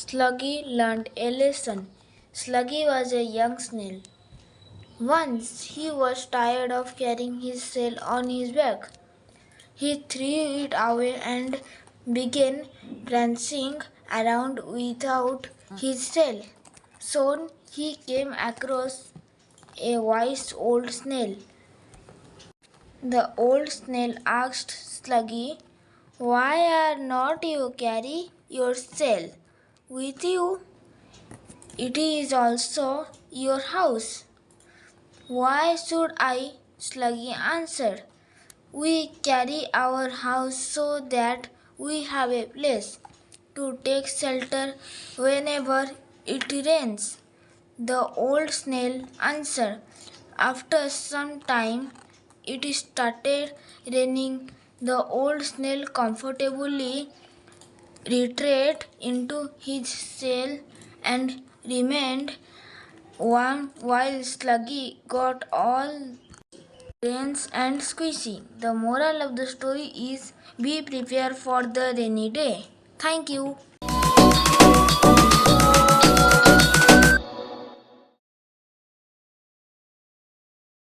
Sluggy learned a lesson. Sluggy was a young snail. Once he was tired of carrying his shell on his back. He threw it away and began prancing around without his shell. Soon he came across a wise old snail. The old snail asked Sluggy, "Why are not you carry your shell with you? It is also your house." "Why should I?" Sluggy answered. "We carry our house so that we have a place to take shelter whenever it rains." The old snail answered. After some time, it started raining. The old snail comfortably retreated into his shell and remained warm while Sluggy got all dense and squishy. The moral of the story is be prepared for the rainy day. Thank you.